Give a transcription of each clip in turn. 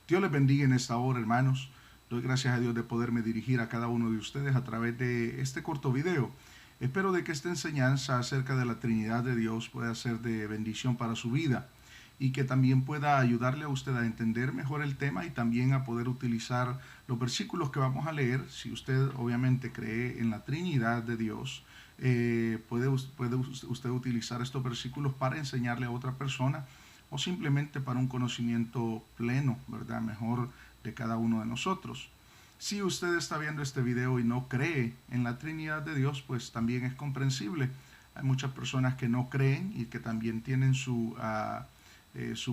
Dios les bendiga en esta hora, hermanos. Doy gracias a Dios de poderme dirigir a cada uno de ustedes a través de este corto video. Espero de que esta enseñanza acerca de la Trinidad de Dios pueda ser de bendición para su vida y que también pueda ayudarle a usted a entender mejor el tema y también a poder utilizar los versículos que vamos a leer. Si usted obviamente cree en la Trinidad de Dios, puede usted utilizar estos versículos para enseñarle a otra persona o simplemente para un conocimiento pleno, ¿verdad? Mejor de cada uno de nosotros. Si usted está viendo este video y no cree en la Trinidad de Dios, pues también es comprensible. Hay muchas personas que no creen y que también tienen su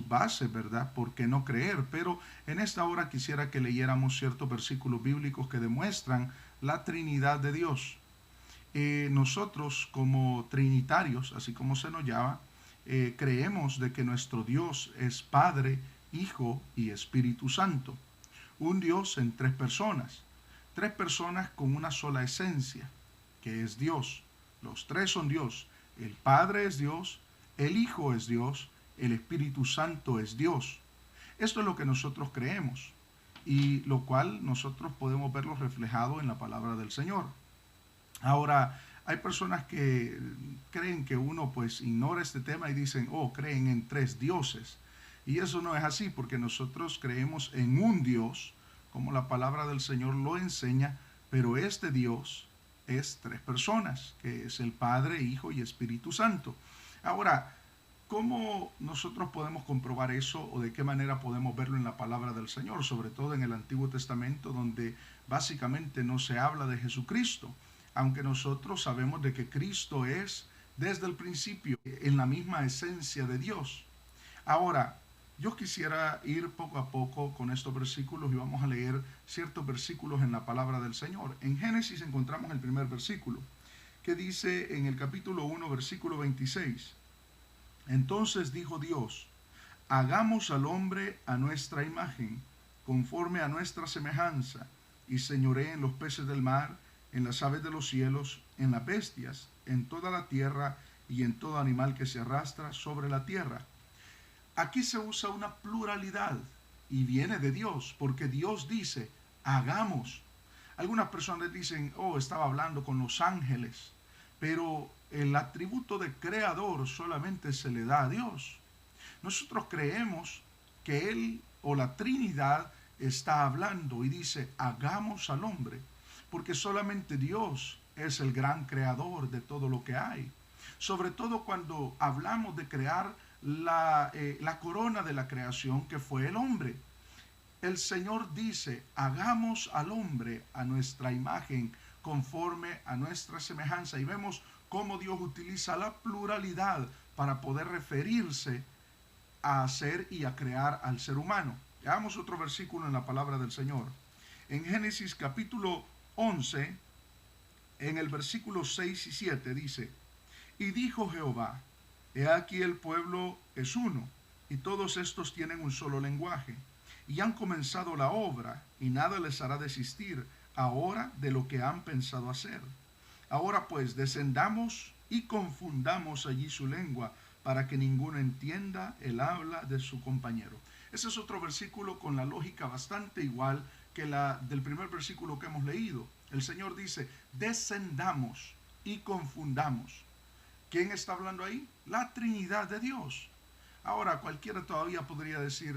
base, ¿verdad? ¿Por qué no creer? Pero en esta hora quisiera que leyéramos ciertos versículos bíblicos que demuestran la Trinidad de Dios. Nosotros como trinitarios, así como se nos llama, creemos de que nuestro Dios es Padre, Hijo y Espíritu Santo. Un Dios en tres personas con una sola esencia, que es Dios. Los tres son Dios. El Padre es Dios, el Hijo es Dios, el Espíritu Santo es Dios. Esto es lo que nosotros creemos y lo cual nosotros podemos verlo reflejado en la palabra del Señor. Ahora, hay personas que creen que uno pues ignora este tema y dicen, oh, creen en tres dioses. Y eso no es así, porque nosotros creemos en un Dios, como la palabra del Señor lo enseña, pero este Dios es tres personas, que es el Padre, Hijo y Espíritu Santo. Ahora, ¿cómo nosotros podemos comprobar eso o de qué manera podemos verlo en la palabra del Señor? Sobre todo en el Antiguo Testamento, donde básicamente no se habla de Jesucristo, aunque nosotros sabemos de que Cristo es desde el principio en la misma esencia de Dios. Ahora, yo quisiera ir poco a poco con estos versículos y vamos a leer ciertos versículos en la palabra del Señor. En Génesis encontramos el primer versículo, que dice en el capítulo 1, versículo 26. Entonces dijo Dios, hagamos al hombre a nuestra imagen, conforme a nuestra semejanza, y señoree en los peces del mar, en las aves de los cielos, en las bestias, en toda la tierra y en todo animal que se arrastra sobre la tierra. Aquí se usa una pluralidad y viene de Dios, porque Dios dice, hagamos. Algunas personas dicen, oh, estaba hablando con los ángeles, pero el atributo de creador solamente se le da a Dios. Nosotros creemos que Él o la Trinidad está hablando y dice, hagamos al hombre, porque solamente Dios es el gran creador de todo lo que hay. Sobre todo cuando hablamos de crear la corona de la creación, que fue el hombre. El Señor dice, hagamos al hombre a nuestra imagen, conforme a nuestra semejanza. Y vemos cómo Dios utiliza la pluralidad para poder referirse a hacer y a crear al ser humano. Veamos otro versículo en la palabra del Señor. En Génesis capítulo 11, en el versículo 6 y 7 dice, y dijo Jehová, he aquí el pueblo es uno, y todos estos tienen un solo lenguaje, y han comenzado la obra, y nada les hará desistir ahora de lo que han pensado hacer. Ahora pues descendamos y confundamos allí su lengua, para que ninguno entienda el habla de su compañero. Ese es otro versículo con la lógica bastante igual que la del primer versículo que hemos leído. El Señor dice, descendamos y confundamos. ¿Quién está hablando ahí? La Trinidad de Dios. Ahora, cualquiera todavía podría decir,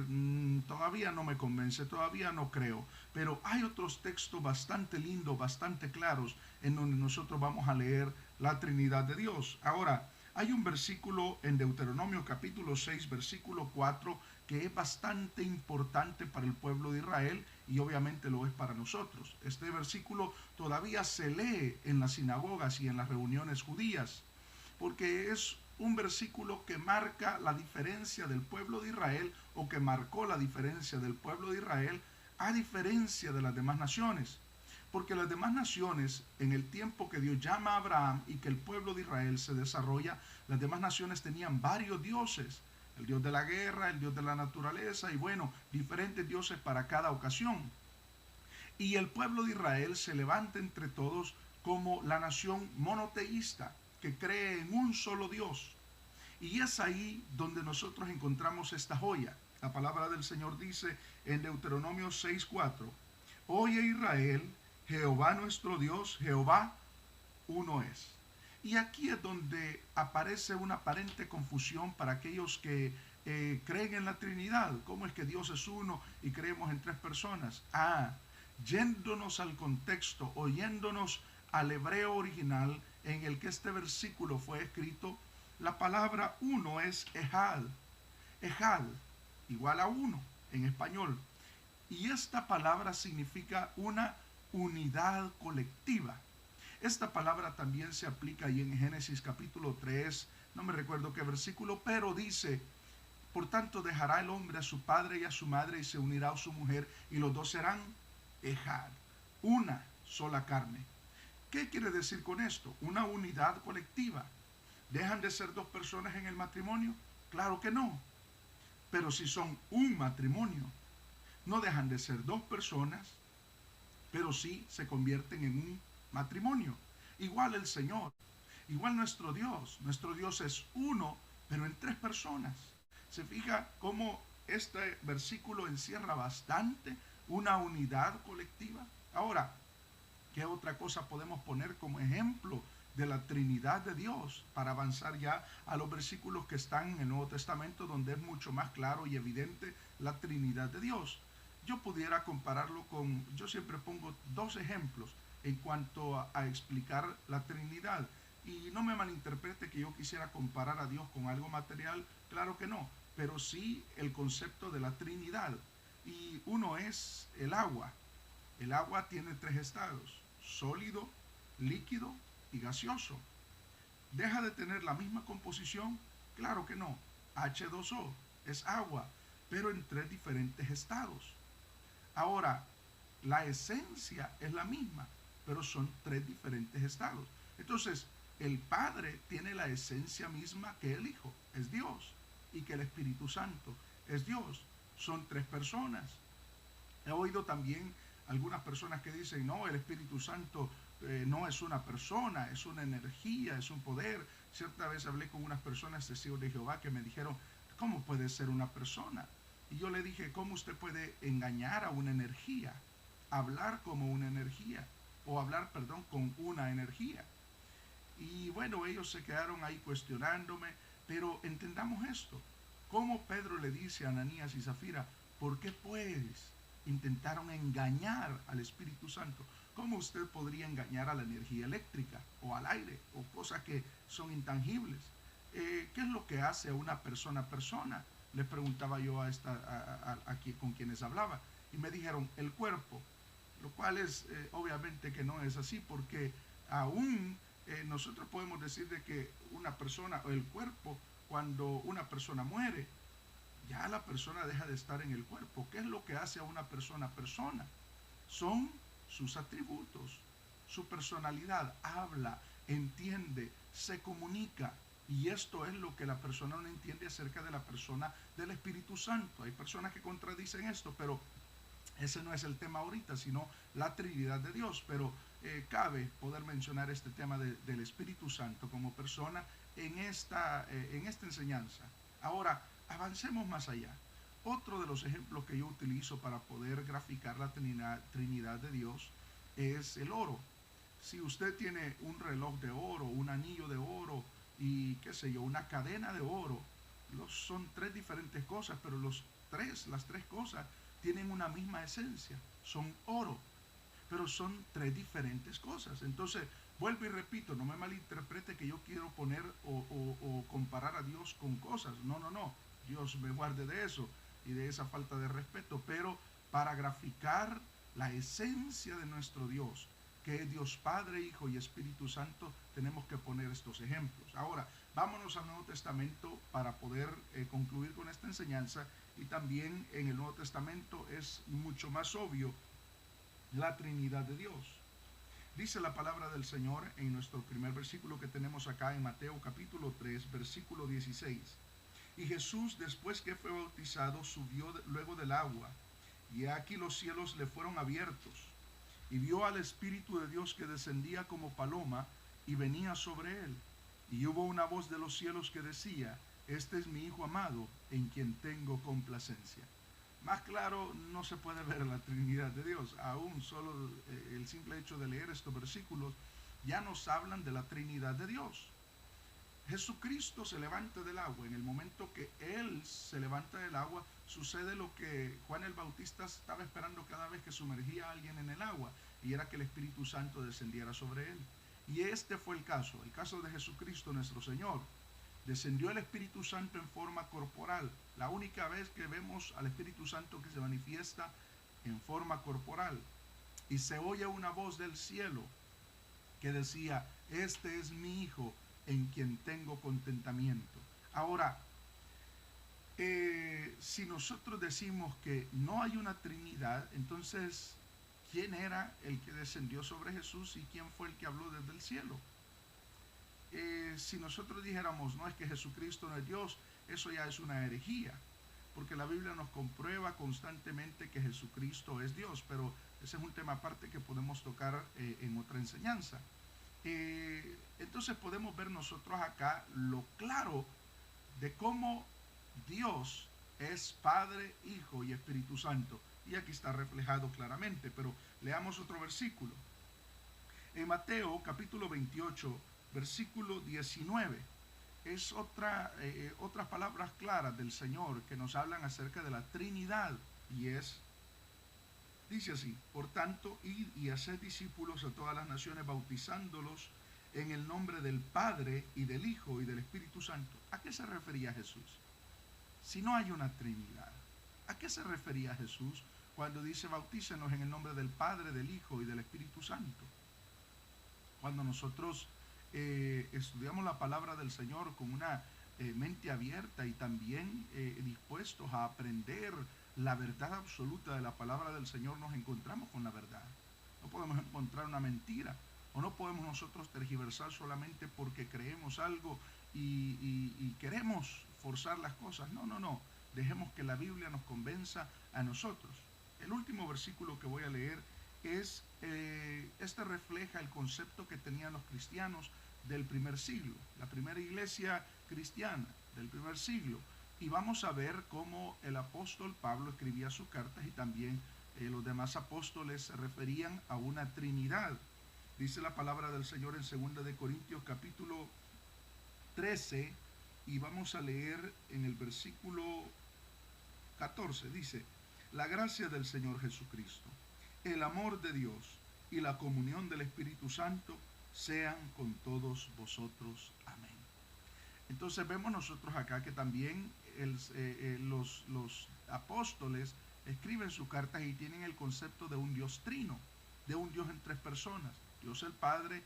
todavía no me convence, todavía no creo. Pero hay otros textos bastante lindos, bastante claros, en donde nosotros vamos a leer la Trinidad de Dios. Ahora, hay un versículo en Deuteronomio capítulo 6, versículo 4, que es bastante importante para el pueblo de Israel y obviamente lo es para nosotros. Este versículo todavía se lee en las sinagogas y en las reuniones judías, porque es un versículo que marca la diferencia del pueblo de Israel, o que marcó la diferencia del pueblo de Israel a diferencia de las demás naciones. Porque las demás naciones, en el tiempo que Dios llama a Abraham y que el pueblo de Israel se desarrolla, las demás naciones tenían varios dioses. El Dios de la guerra, el Dios de la naturaleza y bueno, diferentes dioses para cada ocasión. Y el pueblo de Israel se levanta entre todos como la nación monoteísta, que cree en un solo Dios. Y es ahí donde nosotros encontramos esta joya. La palabra del Señor dice en Deuteronomio 6:4, oye Israel, Jehová nuestro Dios, Jehová uno es. Y aquí es donde aparece una aparente confusión para aquellos que creen en la Trinidad. ¿Cómo es que Dios es uno y creemos en tres personas? Yéndonos al contexto, oyéndonos al hebreo original en el que este versículo fue escrito, la palabra uno es ejad. Ejad, igual a uno en español. Y esta palabra significa una unidad colectiva. Esta palabra también se aplica ahí en Génesis capítulo 3, no me recuerdo qué versículo, pero dice, por tanto dejará el hombre a su padre y a su madre y se unirá a su mujer y los dos serán ejad, una sola carne. ¿Qué quiere decir con esto? Una unidad colectiva. ¿Dejan de ser dos personas en el matrimonio? Claro que no. Pero si son un matrimonio, no dejan de ser dos personas, pero sí se convierten en un matrimonio. Igual el Señor, igual nuestro Dios. Nuestro Dios es uno, pero en tres personas. Se fija cómo este versículo encierra bastante una unidad colectiva. Ahora, ¿qué otra cosa podemos poner como ejemplo de la Trinidad de Dios para avanzar ya a los versículos que están en el Nuevo Testamento, donde es mucho más claro y evidente la Trinidad de Dios? Yo pudiera compararlo con, yo siempre pongo dos ejemplos en cuanto a explicar la Trinidad. Y no me malinterprete que yo quisiera comparar a Dios con algo material, claro que no, pero sí el concepto de la Trinidad. Y uno es el agua. El agua tiene tres estados: sólido, líquido y gaseoso. ¿Deja de tener la misma composición? Claro que no. H2O es agua, pero en tres diferentes estados. Ahora, la esencia es la misma, pero son tres diferentes estados. Entonces, el Padre tiene la esencia misma que el Hijo, es Dios, y que el Espíritu Santo es Dios. Son tres personas. He oído también algunas personas que dicen, no, el Espíritu Santo no es una persona, es una energía, es un poder. Cierta vez hablé con unas personas testigos de Jehová que me dijeron, ¿cómo puede ser una persona? Y yo le dije, ¿cómo usted puede engañar a una energía? Hablar como una energía, o hablar, perdón, con una energía. Y bueno, ellos se quedaron ahí cuestionándome, pero entendamos esto. Como Pedro le dice a Ananías y Zafira, ¿por qué pues intentaron engañar al Espíritu Santo? ¿Cómo usted podría engañar a la energía eléctrica o al aire o cosas que son intangibles? ¿Qué es lo que hace a una persona persona? Les preguntaba yo con quienes hablaba y me dijeron el cuerpo, lo cual es obviamente que no es así, porque aún nosotros podemos decir de que una persona o el cuerpo, cuando una persona muere, ya la persona deja de estar en el cuerpo. ¿Qué es lo que hace a una persona persona? Son sus atributos, su personalidad, habla, entiende, se comunica. Y esto es lo que la persona no entiende acerca de la persona del Espíritu Santo. Hay personas que contradicen esto, pero ese no es el tema ahorita, sino la Trinidad de Dios. Pero cabe poder mencionar este tema del Espíritu Santo como persona en esta enseñanza. Ahora, avancemos más allá. Otro de los ejemplos que yo utilizo para poder graficar la Trinidad de Dios es el oro. Si usted tiene un reloj de oro, un anillo de oro y qué sé yo, una cadena de oro, son tres diferentes cosas, pero las tres cosas tienen una misma esencia, son oro, pero son tres diferentes cosas. Entonces, vuelvo y repito, no me malinterprete que yo quiero poner o comparar a Dios con cosas. No, no, no. Dios me guarde de eso y de esa falta de respeto. Pero para graficar la esencia de nuestro Dios, que es Dios Padre, Hijo y Espíritu Santo, tenemos que poner estos ejemplos. Ahora, vámonos al Nuevo Testamento para poder concluir con esta enseñanza. Y también en el Nuevo Testamento es mucho más obvio la Trinidad de Dios. Dice la palabra del Señor en nuestro primer versículo que tenemos acá en Mateo capítulo 3, versículo 16. Y Jesús, después que fue bautizado, subió luego del agua, y aquí los cielos le fueron abiertos, y vio al Espíritu de Dios que descendía como paloma y venía sobre él. Y hubo una voz de los cielos que decía: este es mi Hijo amado, en quien tengo complacencia. Más claro no se puede ver la Trinidad de Dios. Aún solo el simple hecho de leer estos versículos ya nos hablan de la Trinidad de Dios. Jesucristo se levanta del agua. En el momento que Él se levanta del agua, sucede lo que Juan el Bautista estaba esperando cada vez que sumergía a alguien en el agua, y era que el Espíritu Santo descendiera sobre Él. Y este fue el caso de Jesucristo nuestro Señor. Descendió el Espíritu Santo en forma corporal. La única vez que vemos al Espíritu Santo que se manifiesta en forma corporal. Y se oye una voz del cielo que decía: este es mi Hijo, en quien tengo contentamiento. Ahora, si nosotros decimos que no hay una Trinidad, entonces, ¿quién era el que descendió sobre Jesús y quién fue el que habló desde el cielo? Si nosotros dijéramos, no, es que Jesucristo no es Dios, eso ya es una herejía, porque la Biblia nos comprueba constantemente que Jesucristo es Dios, pero ese es un tema aparte que podemos tocar en otra enseñanza. Entonces podemos ver nosotros acá lo claro de cómo Dios es Padre, Hijo y Espíritu Santo. Y aquí está reflejado claramente, pero leamos otro versículo. En Mateo capítulo 28, versículo 19, es otras palabras claras del Señor que nos hablan acerca de la Trinidad, y dice así: por tanto, id y haced discípulos a todas las naciones, bautizándolos en el nombre del Padre y del Hijo y del Espíritu Santo. ¿A qué se refería Jesús? Si no hay una Trinidad, ¿a qué se refería Jesús cuando dice bautícenos en el nombre del Padre, del Hijo y del Espíritu Santo? Cuando nosotros estudiamos la palabra del Señor con una mente abierta y también dispuestos a aprender la verdad absoluta de la palabra del Señor, nos encontramos con la verdad. No podemos encontrar una mentira, o no podemos nosotros tergiversar solamente porque creemos algo y queremos forzar las cosas. No, no, no. Dejemos que la Biblia nos convenza a nosotros. El último versículo que voy a leer este refleja el concepto que tenían los cristianos del primer siglo, la primera iglesia cristiana del primer siglo. Y vamos a ver cómo el apóstol Pablo escribía sus cartas, y también los demás apóstoles se referían a una Trinidad. Dice la palabra del Señor en 2 de Corintios capítulo 13, y vamos a leer en el versículo 14. Dice: la gracia del Señor Jesucristo, el amor de Dios y la comunión del Espíritu Santo sean con todos vosotros. Amén. Entonces vemos nosotros acá que también los apóstoles escriben sus cartas y tienen el concepto de un Dios trino, de un Dios en tres personas: Dios el Padre,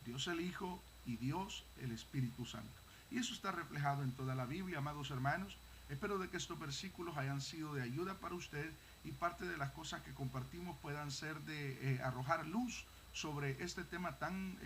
Dios el Hijo y Dios el Espíritu Santo. Y eso está reflejado en toda la Biblia, amados hermanos. Espero de que estos versículos hayan sido de ayuda para usted, y parte de las cosas que compartimos puedan ser de arrojar luz sobre este tema tan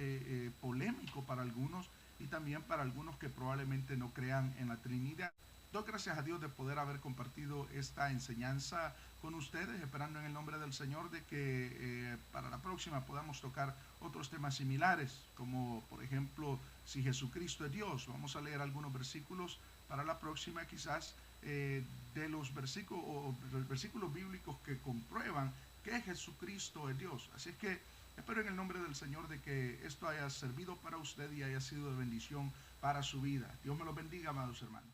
polémico para algunos, y también para algunos que probablemente no crean en la Trinidad. Doy gracias a Dios de poder haber compartido esta enseñanza con ustedes, esperando en el nombre del Señor de que para la próxima podamos tocar otros temas similares, como por ejemplo, si Jesucristo es Dios. Vamos a leer algunos versículos para la próxima, quizás de los versículos bíblicos que comprueban que Jesucristo es Dios. Así es que espero en el nombre del Señor de que esto haya servido para usted y haya sido de bendición para su vida. Dios me lo bendiga, amados hermanos.